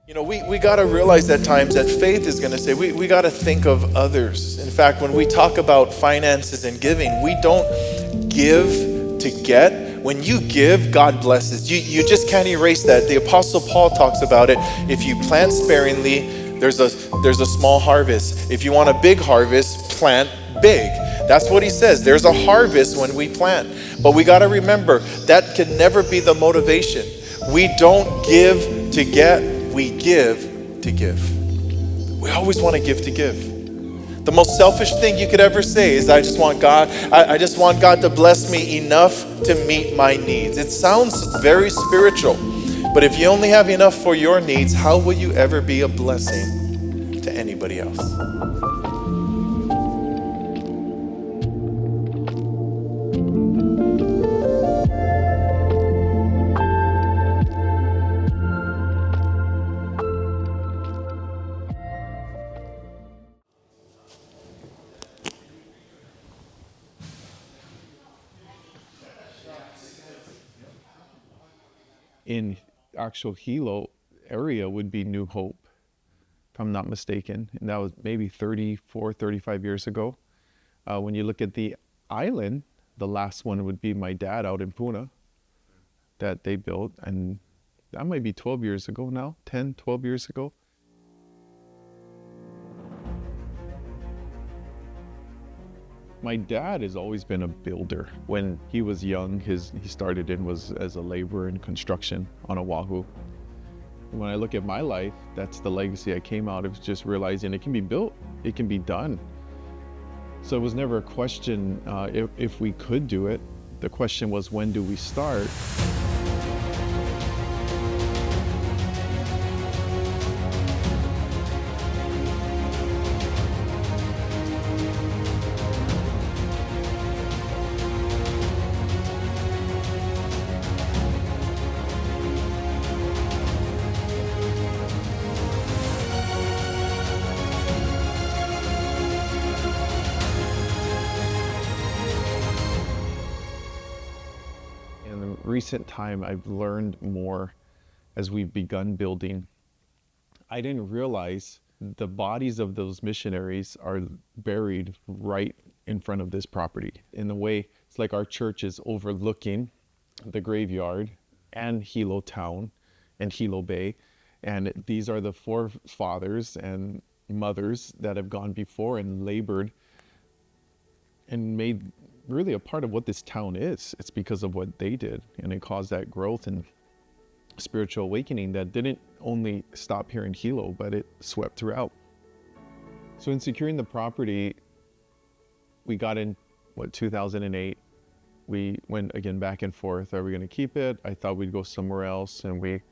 We got to realize at times that faith is going to say we got to think of others. In fact, when we talk about finances and giving, we don't give to get. When you give, God blesses. You just can't erase that. The Apostle Paul talks about it. If you plant sparingly, there's a small harvest. If you want a big harvest, plant big. That's what he says. There's a harvest when we plant. But we got to remember that can never be the motivation. We don't give to get. We give to give. We always want to give to give. The most selfish thing you could ever say is, I just want God to bless me enough to meet my needs. It sounds very spiritual, but if you only have enough for your needs, how will you ever be a blessing to anybody else? In actual Hilo area would be New Hope, if I'm not mistaken. And that was maybe 34, 35 years ago. When you look at the island, the last one would be my dad out in Puna that they built. And that might be 12 years ago now, 10, 12 years ago. My dad has always been a builder. When he was young, he started was as a laborer in construction on Oahu. When I look at my life, that's the legacy I came out of, just realizing it can be built, it can be done. So it was never a question if we could do it. The question was, when do we start? Recent time, I've learned more as we've begun building. I didn't realize the bodies of those missionaries are buried right in front of this property. In a way, it's like our church is overlooking the graveyard and Hilo town and Hilo Bay. And these are the forefathers and mothers that have gone before and labored and made really a part of what this town is. It's because of what they did, and it caused that growth and spiritual awakening that didn't only stop here in Hilo, but it swept throughout. So in securing the property, we got in 2008. We went again back and forth. Are we going to keep it? I thought we'd go somewhere else, and we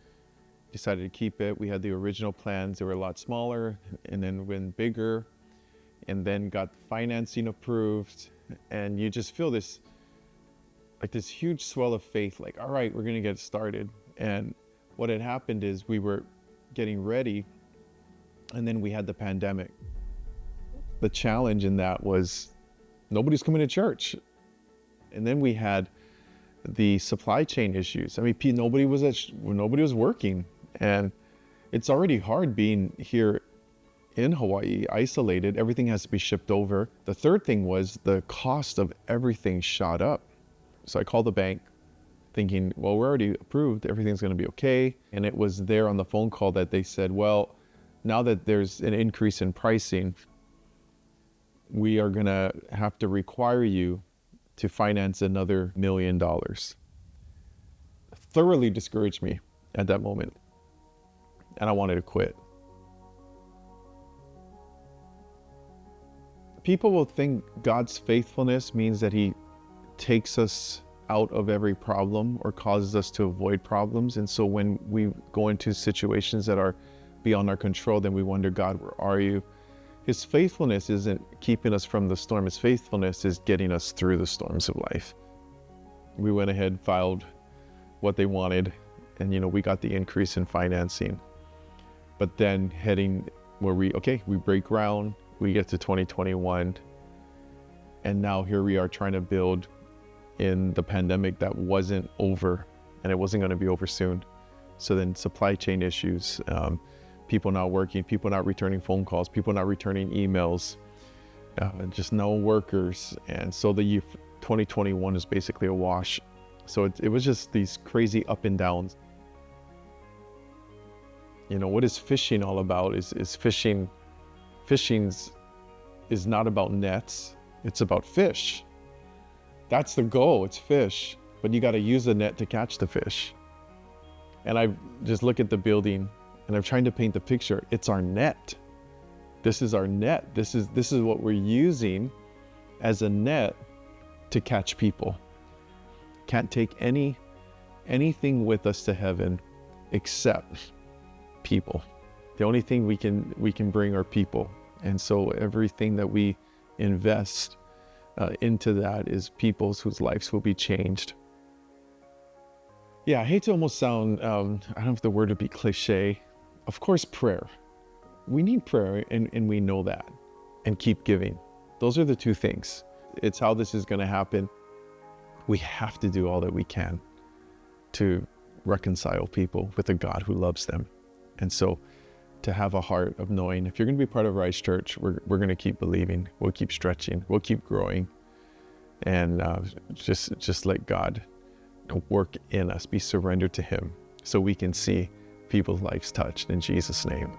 decided to keep it. We had the original plans. They were a lot smaller, and then went bigger, and then got financing approved. And you just feel this huge swell of faith, like, all right, we're going to get started. And what had happened is we were getting ready, and then we had the pandemic. The challenge in that was nobody's coming to church. And then we had the supply chain issues. I mean, nobody was working, and it's already hard being here in Hawaii, isolated. Everything has to be shipped over. The third thing was the cost of everything shot up. So I called the bank thinking, well, we're already approved, everything's gonna be okay. And it was there on the phone call that they said, well, now that there's an increase in pricing, we are gonna have to require you to finance another $1 million. Thoroughly discouraged me at that moment. And I wanted to quit. People will think God's faithfulness means that he takes us out of every problem or causes us to avoid problems. And so when we go into situations that are beyond our control, then we wonder, God, where are you? His faithfulness isn't keeping us from the storm. His faithfulness is getting us through the storms of life. We went ahead, filed what they wanted, and we got the increase in financing. But then heading where we break ground, we get to 2021, and now here we are trying to build in the pandemic that wasn't over, and it wasn't going to be over soon. So then supply chain issues, people not working, people not returning phone calls, people not returning emails, just no workers. And so the year 2021 is basically a wash. So it was just these crazy up and downs. You know, what is fishing all about is fishing. Fishing's is not about nets, it's about fish. That's the goal, it's fish. But you got to use the net to catch the fish. And I just look at the building and I'm trying to paint the picture. It's our net. This is our net. This is what we're using as a net to catch people. Can't take anything with us to heaven except people. The only thing we can bring are people. And so everything that we invest into that is people's whose lives will be changed. Yeah, I hate to almost sound, I don't know if the word would be cliche. Of course, prayer. We need prayer, and we know that. And keep giving. Those are the two things. It's how this is going to happen. We have to do all that we can to reconcile people with a God who loves them. And so to have a heart of knowing, if you're going to be part of Rise Church, we're going to keep believing. We'll keep stretching. We'll keep growing. And just let God work in us, be surrendered to Him, so we can see people's lives touched in Jesus' name.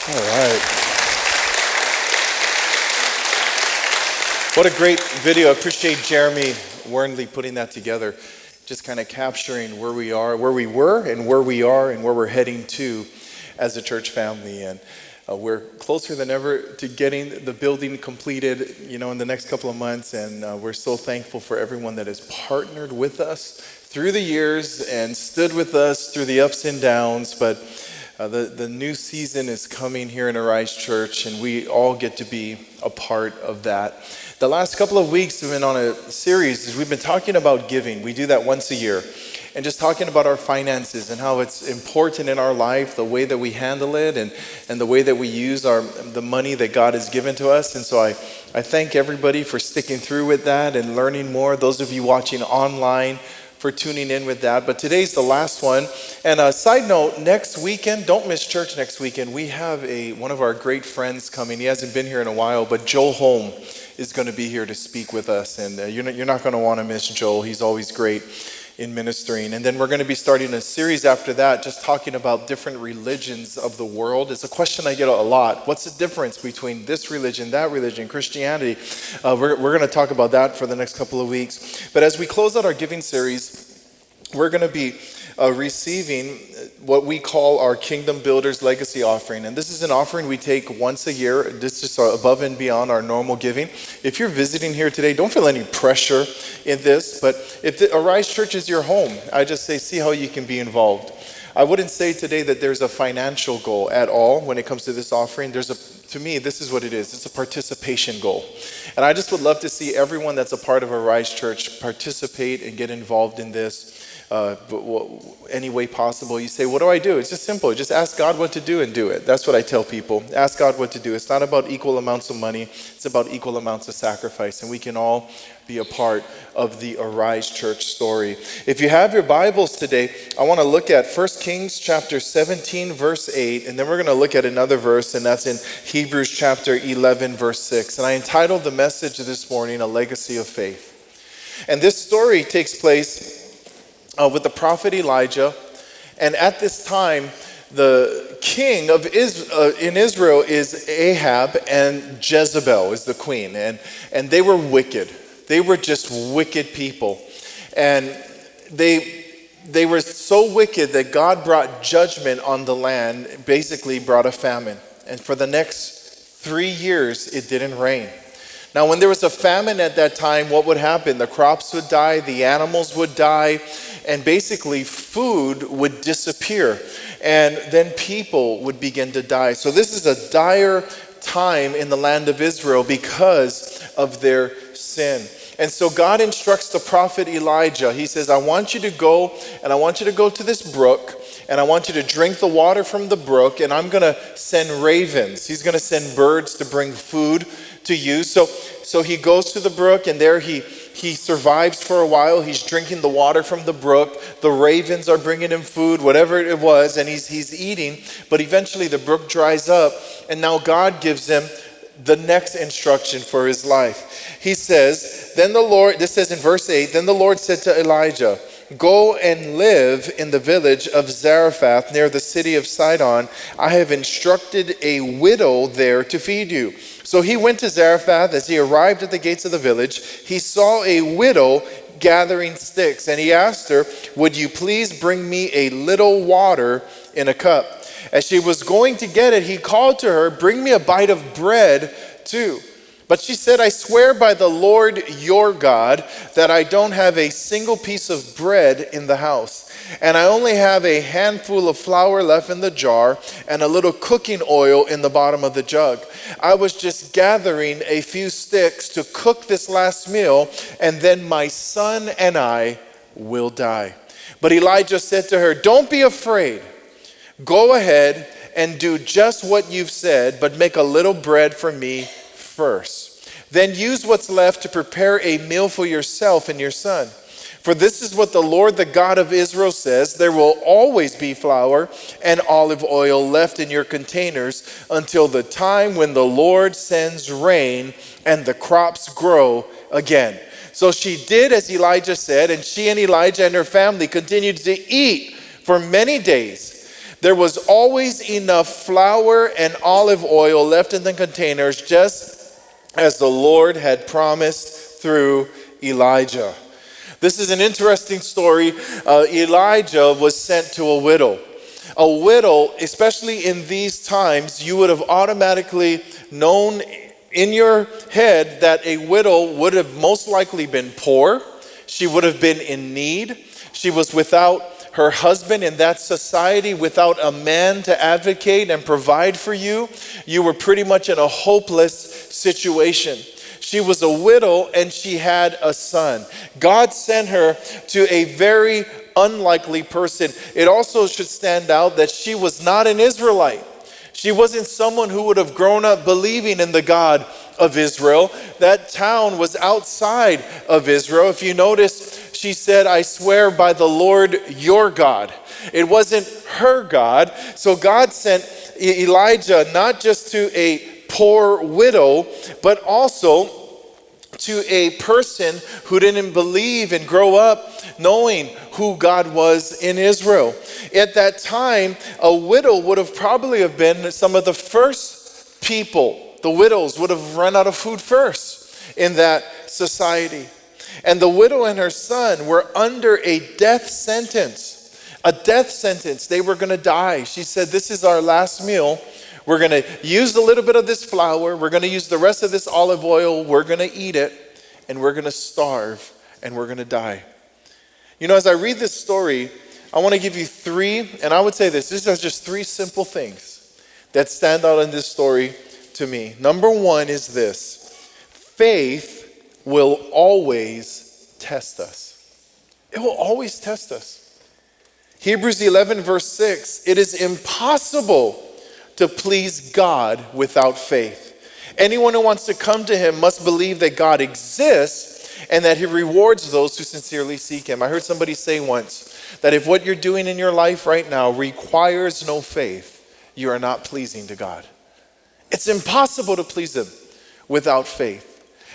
All right. What a great video. I appreciate Jeremy Wernley putting that together, just kind of capturing where we are, where we were, and where we are, and where we're heading to as a church family. And we're closer than ever to getting the building completed, in the next couple of months. And we're so thankful for everyone that has partnered with us through the years and stood with us through the ups and downs. But the new season is coming here in Arise Church, and we all get to be a part of that. The last couple of weeks we've been on a series. We've been talking about giving. We do that once a year. And just talking about our finances and how it's important in our life, the way that we handle it and the way that we use the money that God has given to us. And so I thank everybody for sticking through with that and learning more. Those of you watching online, for tuning in with that. But today's the last one. And a side note, next weekend, don't miss church next weekend. We have one of our great friends coming. He hasn't been here in a while, but Joel Holm is going to be here to speak with us. And you're not going to want to miss Joel. He's always great in ministering. And then we're going to be starting a series after that, just talking about different religions of the world. It's a question I get a lot. What's the difference between this religion, that religion, Christianity? We're going to talk about that for the next couple of weeks. But as we close out our giving series, we're going to be receiving what we call our Kingdom Builders Legacy Offering. And this is an offering we take once a year. This is above and beyond our normal giving. If you're visiting here today, don't feel any pressure in this. But if the Arise Church is your home, I just say, see how you can be involved. I wouldn't say today that there's a financial goal at all when it comes to this offering. To me, this is what it is. It's a participation goal. And I just would love to see everyone that's a part of Arise Church participate and get involved in this. Any way possible. You say, what do I do? It's just simple. Just ask God what to do and do it. That's what I tell people. Ask God what to do. It's not about equal amounts of money. It's about equal amounts of sacrifice. And we can all be a part of the Arise Church story. If you have your Bibles today, I want to look at 1 Kings chapter 17, verse 8. And then we're going to look at another verse, and that's in Hebrews chapter 11, verse 6. And I entitled the message this morning, A Legacy of Faith. And this story takes place with the prophet Elijah. And at this time, the king in Israel is Ahab, and Jezebel is the queen. And they were wicked. They were just wicked people. And they were so wicked that God brought judgment on the land, basically brought a famine. And for the next 3 years, it didn't rain. Now, when there was a famine at that time, what would happen? The crops would die, the animals would die, and basically food would disappear. And then people would begin to die. So this is a dire time in the land of Israel because of their sin. And so God instructs the prophet Elijah. He says, I want you to go, and I want you to go to this brook, and I want you to drink the water from the brook, and I'm going to send ravens. He's going to send birds to bring food to use. So he goes to the brook, and there he survives for a while. He's drinking the water from the brook. The ravens are bringing him food, whatever it was, and he's eating. But eventually the brook dries up, and now God gives him the next instruction for his life. He says, then the Lord, this says in verse 8, then the Lord said to Elijah, go and live in the village of Zarephath near the city of Sidon. I have instructed a widow there to feed you. So he went to Zarephath. As he arrived at the gates of the village, he saw a widow gathering sticks, and he asked her, would you please bring me a little water in a cup? As she was going to get it, he called to her, bring me a bite of bread too. But she said, I swear by the Lord your God that I don't have a single piece of bread in the house, and I only have a handful of flour left in the jar and a little cooking oil in the bottom of the jug. I was just gathering a few sticks to cook this last meal, and then my son and I will die. But Elijah said to her, don't be afraid. Go ahead and do just what you've said, but make a little bread for me first. Then use what's left to prepare a meal for yourself and your son. For this is what the Lord, the God of Israel says, there will always be flour and olive oil left in your containers until the time when the Lord sends rain and the crops grow again. So she did as Elijah said, and she and Elijah and her family continued to eat for many days. There was always enough flour and olive oil left in the containers, just as the Lord had promised through Elijah. This is an interesting story. Elijah was sent to a widow. A widow, especially in these times, you would have automatically known in your head that a widow would have most likely been poor. She would have been in need. She was without her husband in that society, without a man to advocate and provide for you. You were pretty much in a hopeless situation. She was a widow and she had a son. God sent her to a very unlikely person. It also should stand out that she was not an Israelite. She wasn't someone who would have grown up believing in the God of Israel. That town was outside of Israel. If you notice, she said, I swear by the Lord your God. It wasn't her God. So God sent Elijah not just to a poor widow, but also to a person who didn't believe and grow up knowing who God was in Israel. At that time, a widow would have probably have been some of the first people. The widows would have run out of food first in that society. And the widow and her son were under a death sentence. A death sentence. They were going to die. She said, this is our last meal. We're going to use a little bit of this flour. We're going to use the rest of this olive oil. We're going to eat it. And we're going to starve. And we're going to die. You know, as I read this story, I want to give you three, and I would say this are just three simple things that stand out in this story to me. Number one is this: faith will always test us. It will always test us. Hebrews 11 verse 6, it is impossible to please God without faith. Anyone who wants to come to him must believe that God exists and that he rewards those who sincerely seek him. I heard somebody say once that if what you're doing in your life right now requires no faith, you are not pleasing to God. It's impossible to please him without faith.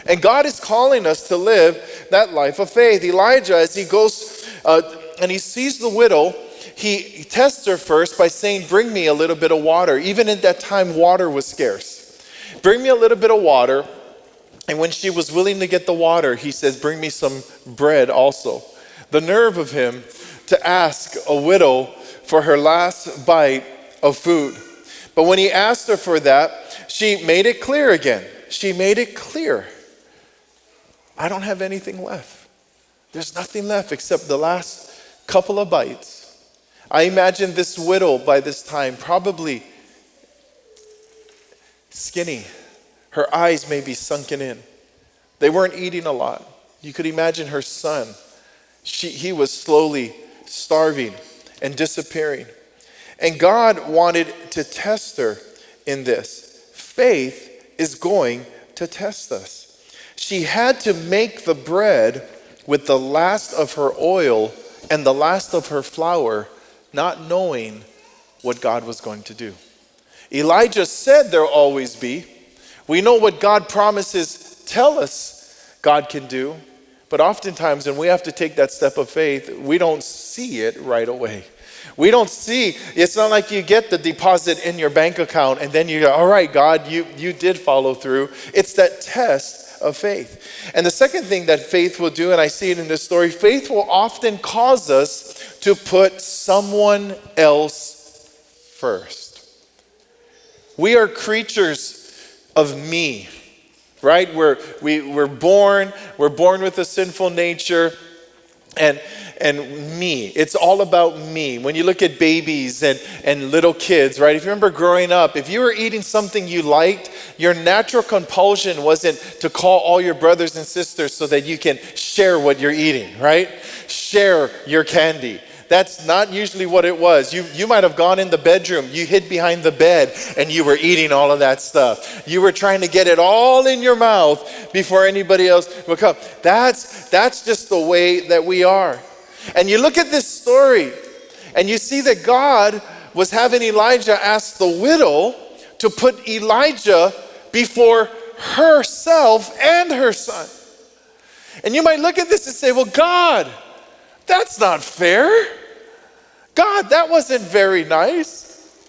And God is calling us to live that life of faith. Elijah, as he goes and he sees the widow, he tests her first by saying, bring me a little bit of water. Even at that time, water was scarce. Bring me a little bit of water. And when she was willing to get the water, he says, bring me some bread also. The nerve of him to ask a widow for her last bite of food. But when he asked her for that, she made it clear again. She made it clear. I don't have anything left. There's nothing left except the last couple of bites. I imagine this widow by this time probably skinny. Her eyes may be sunken in. They weren't eating a lot. You could imagine her son. He was slowly starving and disappearing. And God wanted to test her in this. Faith is going to test us. She had to make the bread with the last of her oil and the last of her flour, not knowing what God was going to do. Elijah said there'll always be. We know what God promises tell us God can do, but oftentimes when we have to take that step of faith, we don't see it right away. We don't see, it's not like you get the deposit in your bank account and then you go, all right, God, you did follow through. It's that test of faith. And the second thing that faith will do, and I see it in this story, faith will often cause us to put someone else first. We are creatures of me, right? We're born with a sinful nature, and me. It's all about me. When you look at babies and little kids, right? If you remember growing up, if you were eating something you liked, your natural compulsion wasn't to call all your brothers and sisters so that you can share what you're eating, right? Share your candy. That's not usually what it was. You might have gone in the bedroom, you hid behind the bed, and you were eating all of that stuff. You were trying to get it all in your mouth before anybody else would come. That's just the way that we are. And you look at this story, and you see that God was having Elijah ask the widow to put Elijah before herself and her son. And you might look at this and say, well, God, that's not fair. God, that wasn't very nice.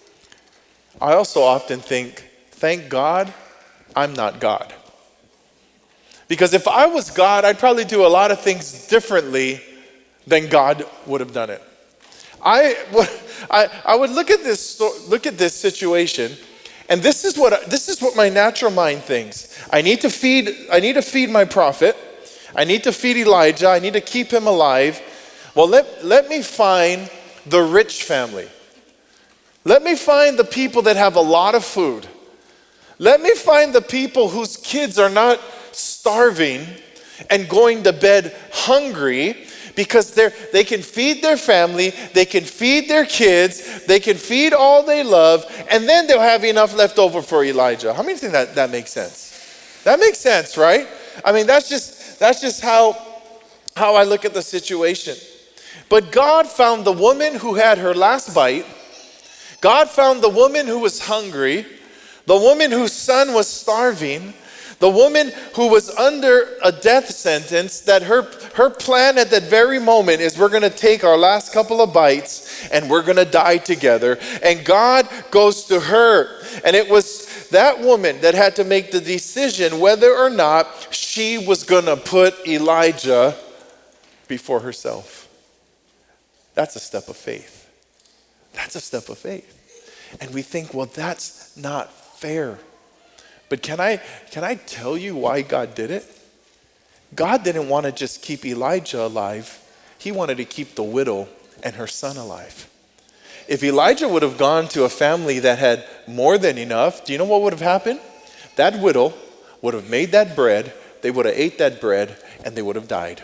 I also often think, thank God I'm not God. Because if I was God, I'd probably do a lot of things differently than God would have done it. I would look at this situation, and this is what my natural mind thinks. I need to feed my prophet. I need to feed Elijah. I need to keep him alive. Well, let me find the rich family. Let me find the people that have a lot of food. Let me find the people whose kids are not starving and going to bed hungry, because they can feed their family, they can feed their kids, they can feed all they love, and then they'll have enough left over for Elijah. How many think that makes sense? That makes sense, right? I mean, that's just how I look at the situation. But God found the woman who had her last bite. God found the woman who was hungry, the woman whose son was starving, the woman who was under a death sentence, that her plan at that very moment is, we're going to take our last couple of bites and we're going to die together. And God goes to her. And it was that woman that had to make the decision whether or not she was going to put Elijah before herself. That's a step of faith. That's a step of faith. And we think, well, that's not fair. But can I tell you why God did it? God didn't want to just keep Elijah alive. He wanted to keep the widow and her son alive. If Elijah would have gone to a family that had more than enough, do you know what would have happened? That widow would have made that bread, they would have ate that bread, and they would have died.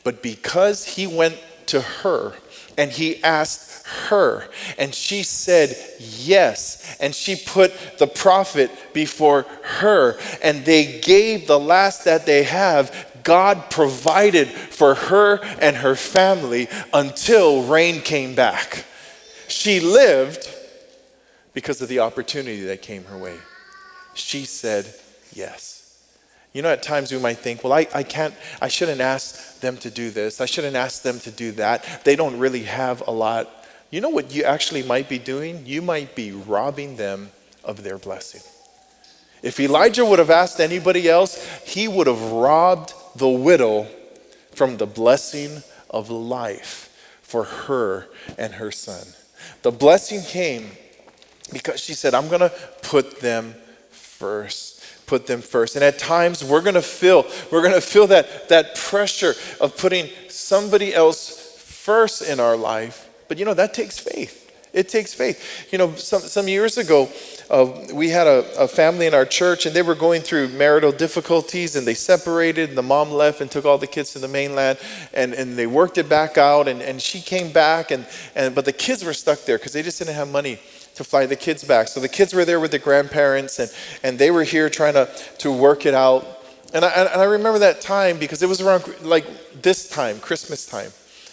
But because he went to her and he asked her, and she said yes, and she put the prophet before her, and they gave the last that they have, God provided for her and her family until rain came back. She lived because of the opportunity that came her way. She said yes. You know, at times we might think, well, I shouldn't ask them to do this. I shouldn't ask them to do that. They don't really have a lot. You know what you actually might be doing? You might be robbing them of their blessing. If Elijah would have asked anybody else, he would have robbed the widow from the blessing of life for her and her son. The blessing came because she said, I'm going to put them first. Put them first. And at times we're going to feel that pressure of putting somebody else first in our life. But you know, that takes faith. It takes faith. You know, some years ago, we had a family in our church, and they were going through marital difficulties, and they separated, and the mom left and took all the kids to the mainland, and they worked it back out, and she came back, but the kids were stuck there because they just didn't have money to fly the kids back. So the kids were there with the grandparents, and they were here trying to work it out. And I remember that time because it was around like this time, Christmas time.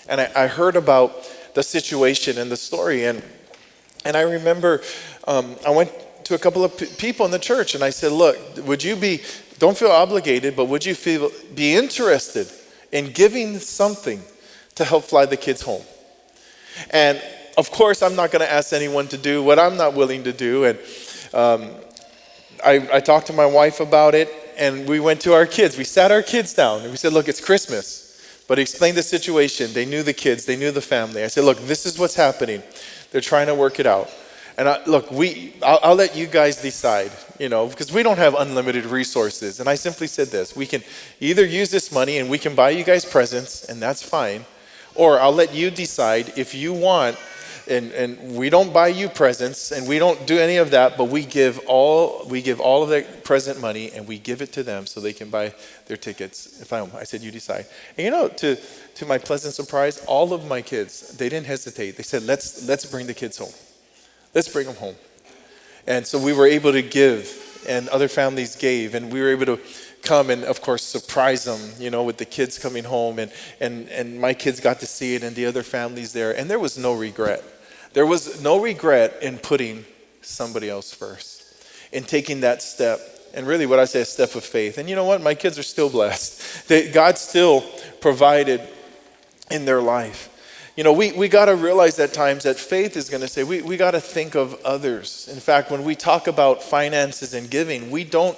And I heard about the situation and the story. And I remember I went to a couple of people in the church and I said, look, don't feel obligated, but would you be interested in giving something to help fly the kids home? And of course, I'm not going to ask anyone to do what I'm not willing to do. And I talked to my wife about it, and we went to our kids. We sat our kids down, and we said, look, it's Christmas. But he explained the situation. They knew the kids. They knew the family. I said, look, this is what's happening. They're trying to work it out. And I'll let you guys decide, because we don't have unlimited resources. And I simply said this: we can either use this money and we can buy you guys presents, and that's fine, or I'll let you decide if you want, and we don't buy you presents and we don't do any of that, but we give all of that present money and we give it to them so they can buy their tickets. I said, you decide. And to my pleasant surprise, all of my kids, they didn't hesitate. They said, let's bring the kids home. Let's bring them home. And so we were able to give, and other families gave, and we were able to come and, of course, surprise them, with the kids coming home. And my kids got to see it, and the other families there. And there was no regret. There was no regret in putting somebody else first, in taking that step. And really what I say, a step of faith. And you know what? My kids are still blessed. God still provided in their life. We got to realize at times that faith is going to say, we got to think of others. In fact, when we talk about finances and giving, we don't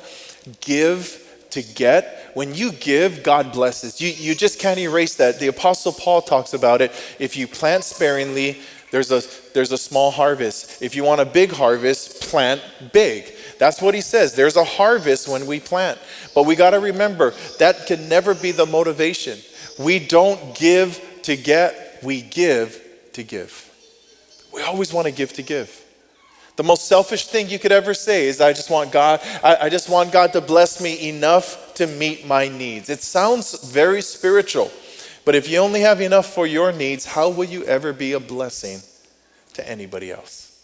give to get. When you give, God blesses. You just can't erase that. The Apostle Paul talks about it. If you plant sparingly, there's a small harvest. If you want a big harvest, plant big. That's what he says. There's a harvest when we plant. But we got to remember, that can never be the motivation. We don't give to get. We give to give. We always want to give. The most selfish thing you could ever say is, I just want God to bless me enough to meet my needs. It sounds very spiritual, but if you only have enough for your needs, how will you ever be a blessing to anybody else?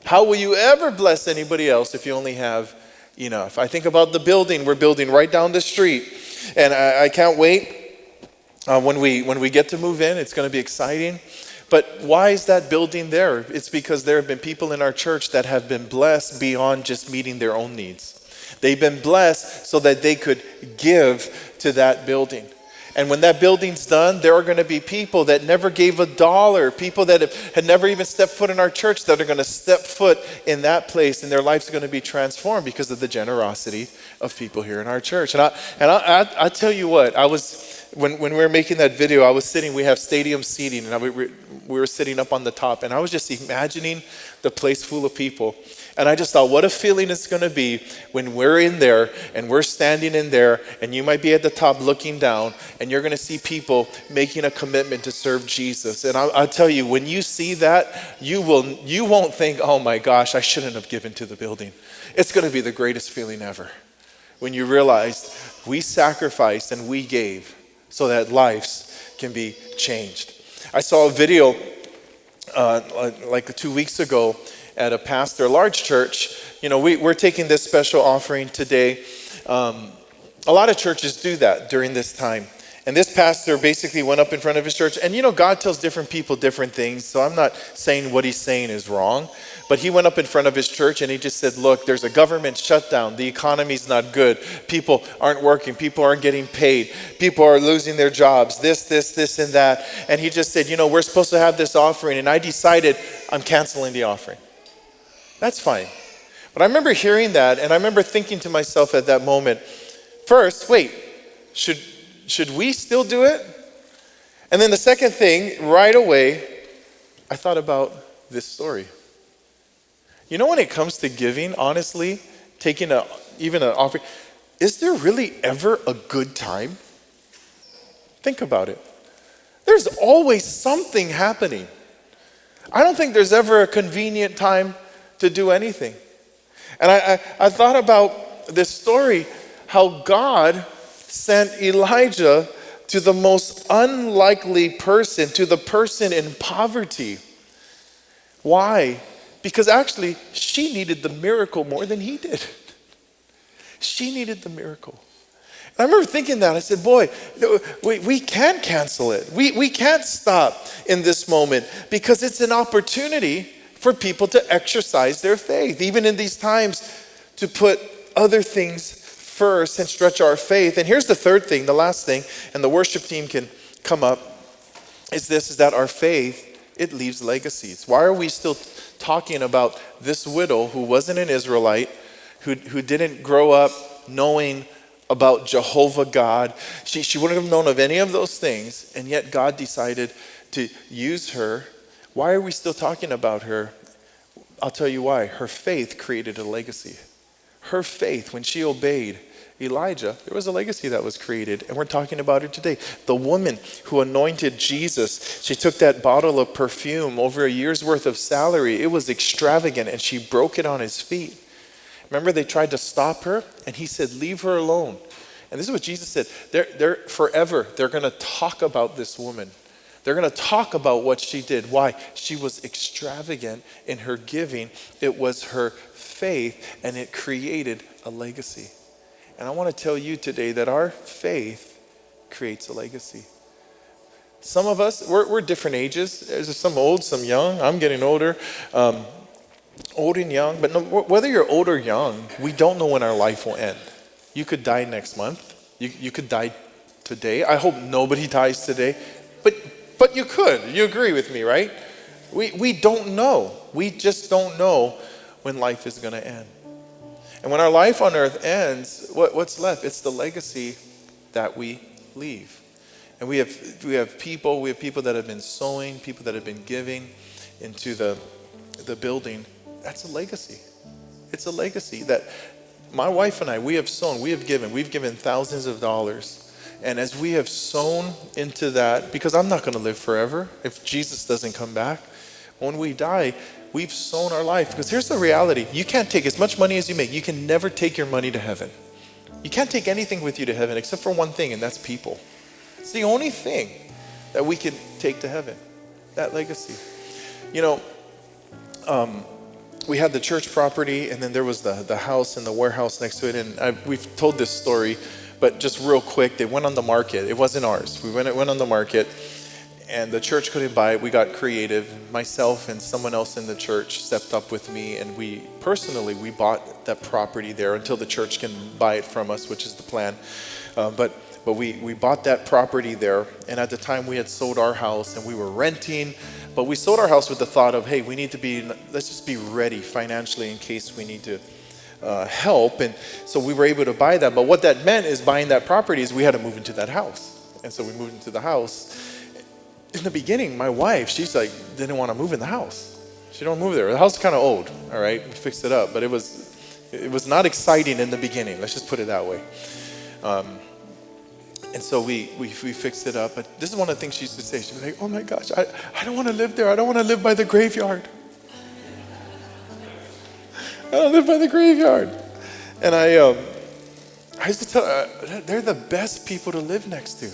How will you ever bless anybody else if you only have enough? I think about the building we're building right down the street, and I can't wait. When we get to move in, it's going to be exciting. But why is that building there? It's because there have been people in our church that have been blessed beyond just meeting their own needs. They've been blessed so that they could give to that building. And when that building's done, there are going to be people that never gave $1, people that had never even stepped foot in our church that are going to step foot in that place, and their life's going to be transformed because of the generosity of people here in our church. And I tell you what, when we were making that video, I was sitting, we have stadium seating, and we were sitting up on the top, and I was just imagining the place full of people. And I just thought, what a feeling it's going to be when we're in there and we're standing in there, and you might be at the top looking down, and you're going to see people making a commitment to serve Jesus. And I'll tell you, when you see that, you won't think, oh my gosh, I shouldn't have given to the building. It's going to be the greatest feeling ever when you realize we sacrificed and we gave so that lives can be changed. I saw a video like 2 weeks ago at a large church. We're taking this special offering today. A lot of churches do that during this time. And this pastor basically went up in front of his church. And God tells different people different things. So I'm not saying what he's saying is wrong. But he went up in front of his church and he just said, look, there's a government shutdown. The economy's not good. People aren't working. People aren't getting paid. People are losing their jobs. This, and that. And he just said, we're supposed to have this offering. And I decided I'm canceling the offering. That's fine. But I remember hearing that, and I remember thinking to myself at that moment, first, wait, should we still do it? And then the second thing, right away, I thought about this story. When it comes to giving, honestly, taking even an offering, is there really ever a good time? Think about it. There's always something happening. I don't think there's ever a convenient time to do anything. And I thought about this story, how God sent Elijah to the most unlikely person, to the person in poverty. Why? Because actually, she needed the miracle more than he did. She needed the miracle. I remember thinking that. I said, boy, we can't cancel it. We can't stop in this moment because it's an opportunity for people to exercise their faith, even in these times, to put other things first and stretch our faith. And here's the third thing, the last thing, and the worship team can come up, is that our faith, it leaves legacies. Why are we still talking about this widow who wasn't an Israelite, who didn't grow up knowing about Jehovah God? She wouldn't have known of any of those things, and yet God decided to use her. Why are we still talking about her? I'll tell you why. Her faith created a legacy. Her faith, when she obeyed Elijah, there was a legacy that was created, and we're talking about her today. The woman who anointed Jesus, she took that bottle of perfume, over a year's worth of salary. It was extravagant, and she broke it on his feet. Remember, they tried to stop her, and he said, leave her alone. And this is what Jesus said. They're forever, they're going to talk about this woman. They're going to talk about what she did. Why? She was extravagant in her giving. It was her faith, and it created a legacy. And I want to tell you today that our faith creates a legacy. Some of us, we're different ages. There's some old, some young. I'm getting older. Old and young, but no, whether you're old or young, we don't know when our life will end. You could die next month. You could die today. I hope nobody dies today, but you could. You agree with me, right? We don't know. We just don't know when life is going to end. And when our life on earth ends, what's left? It's the legacy that we leave. And we have people that have been sowing, people that have been giving into the building. That's a legacy. It's a legacy that my wife and I, we have sown, we've given thousands of dollars. And as we have sown into that, because I'm not going to live forever if Jesus doesn't come back, when we die, we've sown our life. Because here's the reality. You can't take as much money as you make. You can never take your money to heaven. You can't take anything with you to heaven except for one thing, and that's people. It's the only thing that we can take to heaven, that legacy. You know, we had the church property, and then there was the house and the warehouse next to it. And we've told this story, but just real quick, they went on the market. It wasn't ours. It went on the market, and the church couldn't buy it. We got creative. Myself and someone else in the church stepped up with me, and we bought that property there until the church can buy it from us, which is the plan. But we bought that property there, and at the time we had sold our house and we were renting, but we sold our house with the thought of, hey, let's just be ready financially in case we need to help. And so we were able to buy that. But what that meant is buying that property is we had to move into that house. And so we moved into the house. In the beginning, my wife, she's like, didn't want to move in the house. She don't move there. The house is kind of old, all right? We fixed it up, but it was not exciting in the beginning. Let's just put it that way. And so we fixed it up. But this is one of the things she used to say. She was like, oh my gosh, I don't want to live there. I don't want to live by the graveyard. I don't live by the graveyard. And I used to tell her, they're the best people to live next to.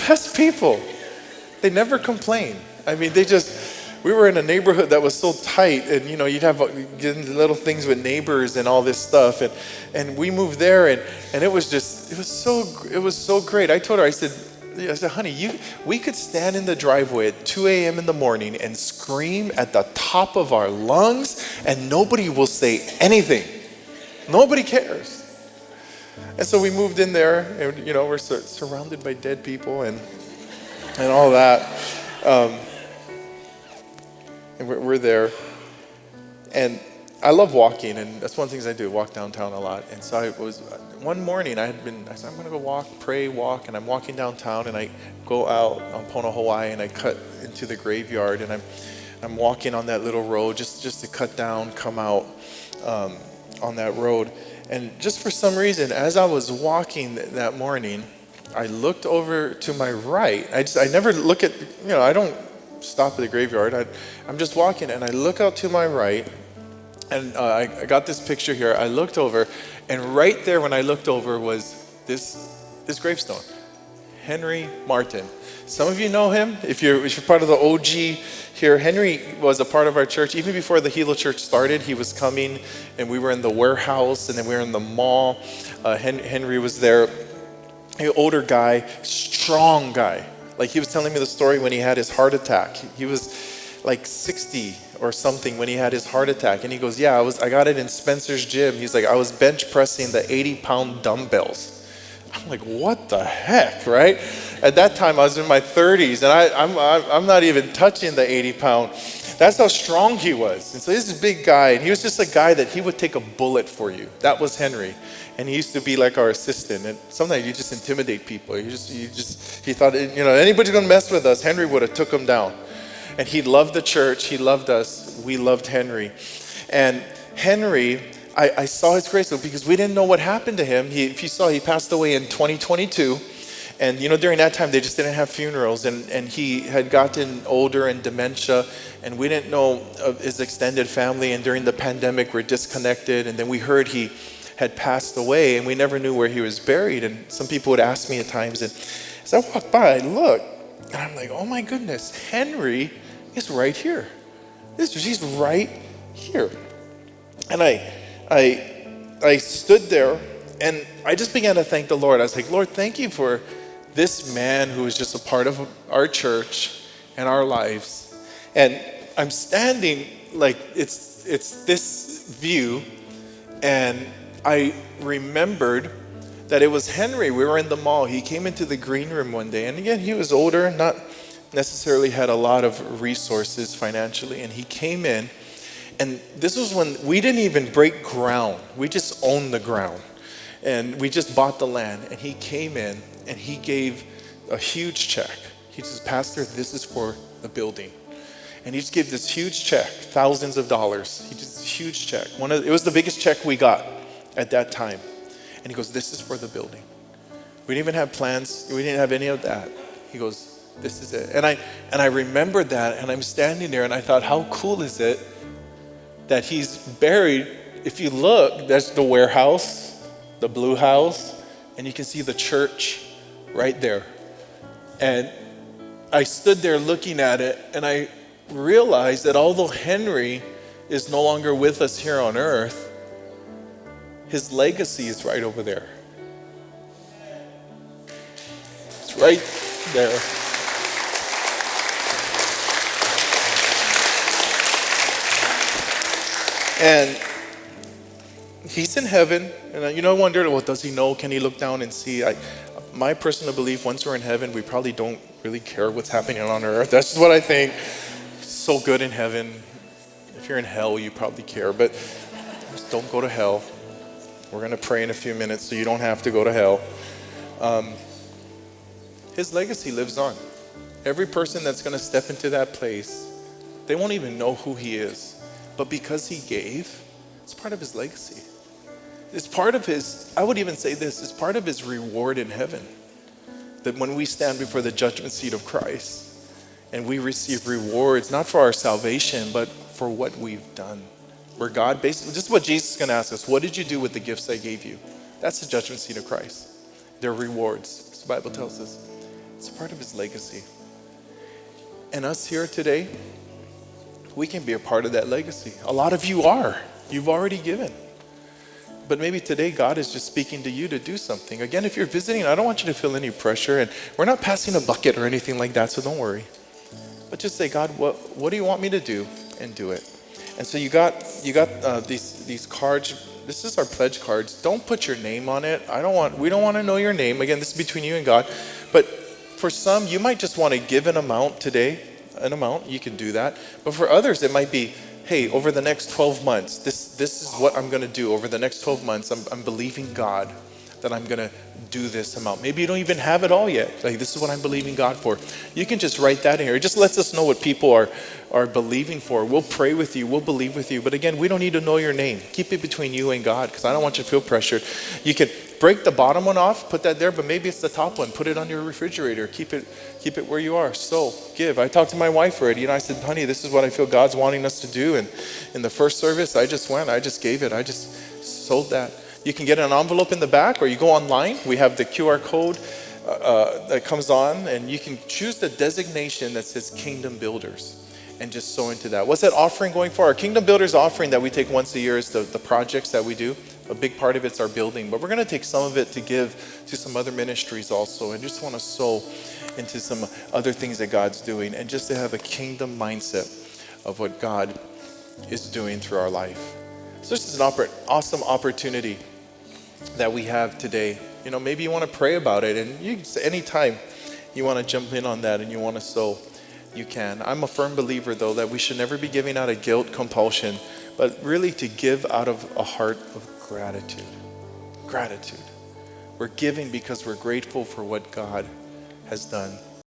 Best people. They never complain. I mean, we were in a neighborhood that was so tight, and you know, you'd have getting little things with neighbors and all this stuff, and we moved there, and it was so great. I told her, I said, honey, we could stand in the driveway at 2 a.m. in the morning and scream at the top of our lungs, and nobody will say anything. Nobody cares. And so we moved in there, and you know, we're surrounded by dead people and all that. And we're there. And I love walking, and that's one of the things I do, walk downtown a lot. And so one morning I said, I'm going to go walk, and I'm walking downtown, and I go out on Pono, Hawaii, and I cut into the graveyard, and I'm walking on that little road just to cut down, come out on that road. And just for some reason, as I was walking that morning, I looked over to my right. I never look at, you know, I don't stop at the graveyard. I'm just walking, and I look out to my right, and I got this picture here. I looked over, and right there when I looked over was this gravestone. Henry Martin. Some of you know him. If you're part of the OG here, Henry was a part of our church. Even before the Hilo church started, he was coming, and we were in the warehouse, and then we were in the mall. Henry was there. An older guy, strong guy. Like, he was telling me the story when he had his heart attack. He was like 60 or something when he had his heart attack. And he goes, yeah, I got it in Spencer's gym. He's like, I was bench pressing the 80-pound dumbbells. I'm like, what the heck, right? At that time, I was in my 30s, and I'm not even touching the 80-pound. That's how strong he was. And so this is a big guy, and he was just a guy that he would take a bullet for you. That was Henry. And he used to be like our assistant. And sometimes you just intimidate people. He thought, anybody's going to mess with us, Henry would have took him down. And he loved the church. He loved us. We loved Henry. And Henry, I saw his grace because we didn't know what happened to him. If you saw, he passed away in 2022. And, during that time, they just didn't have funerals. And he had gotten older and dementia. And we didn't know of his extended family. And during the pandemic, we're disconnected. And then we heard he had passed away. And we never knew where he was buried. And some people would ask me at times. And as I walked by, I looked. And I'm like, oh, my goodness, Henry is right here. He's right here. And I stood there, and I just began to thank the Lord. I was like, Lord, thank you for this man who is just a part of our church and our lives. And I'm standing like it's this view, and I remembered that it was Henry. We were in the mall. He came into the green room one day, and again, he was older, not necessarily had a lot of resources financially, and he came in. And this was when we didn't even break ground. We just owned the ground. And we just bought the land. And he came in and he gave a huge check. He says, Pastor, this is for the building. And he just gave this huge check, thousands of dollars. He just, huge check. It was the biggest check we got at that time. And he goes, this is for the building. We didn't even have plans. We didn't have any of that. He goes, this is it. And I remembered that, and I'm standing there, and I thought, how cool is it that he's buried? If you look, there's the warehouse, the blue house, and you can see the church right there. And I stood there looking at it, and I realized that although Henry is no longer with us here on earth, his legacy is right over there. It's right there. And he's in heaven, and I wondered, well, does he know? Can he look down and see? My personal belief, once we're in heaven, we probably don't really care what's happening on earth. That's just what I think. It's so good in heaven. If you're in hell, you probably care, but just don't go to hell. We're going to pray in a few minutes so you don't have to go to hell. His legacy lives on. Every person that's going to step into that place, they won't even know who he is. But because he gave, it's part of his legacy. It's part of his, I would even say this, it's part of his reward in heaven. That when we stand before the judgment seat of Christ and we receive rewards, not for our salvation, but for what we've done. Where God basically, this is what Jesus is going to ask us. What did you do with the gifts I gave you? That's the judgment seat of Christ. They're rewards. As the Bible tells us. It's a part of his legacy. And us here today, we can be a part of that legacy. A lot of you are. You've already given. But maybe today God is just speaking to you to do something. Again, if you're visiting, I don't want you to feel any pressure. And we're not passing a bucket or anything like that, so don't worry. But just say, God, what do you want me to do? And do it. And so you got these cards. This is our pledge cards. Don't put your name on it. We don't want to know your name. Again, this is between you and God. But for some, you might just want to give an amount today. An amount, you can do that. But for others, it might be, hey, over the next 12 months, this is what I'm going to do. Over the next 12 months, I'm believing God that I'm going to do this amount. Maybe you don't even have it all yet. Like, this is what I'm believing God for. You can just write that in here. It just lets us know what people are believing for. We'll pray with you. We'll believe with you. But again, we don't need to know your name. Keep it between you and God, because I don't want you to feel pressured. You can break the bottom one off, put that there, but maybe it's the top one. Put it on your refrigerator. Keep it where you are. So give. I talked to my wife already, and I said, honey, this is what I feel God's wanting us to do. And in the first service, I just gave it. I just sold that. You can get an envelope in the back, or you go online. We have the QR code that comes on, and you can choose the designation that says Kingdom Builders and just sow into that. What's that offering going for? Our Kingdom Builders offering that we take once a year is the projects that we do. A big part of it's our building, but we're going to take some of it to give to some other ministries also, and just want to sow into some other things that God's doing, and just to have a kingdom mindset of what God is doing through our life. So this is an awesome opportunity that we have today. You know, maybe you want to pray about it, and you anytime you want to jump in on that and you want to sow, you can. I'm a firm believer, though, that we should never be giving out of guilt, compulsion, but really to give out of a heart of gratitude. Gratitude. We're giving because we're grateful for what God has done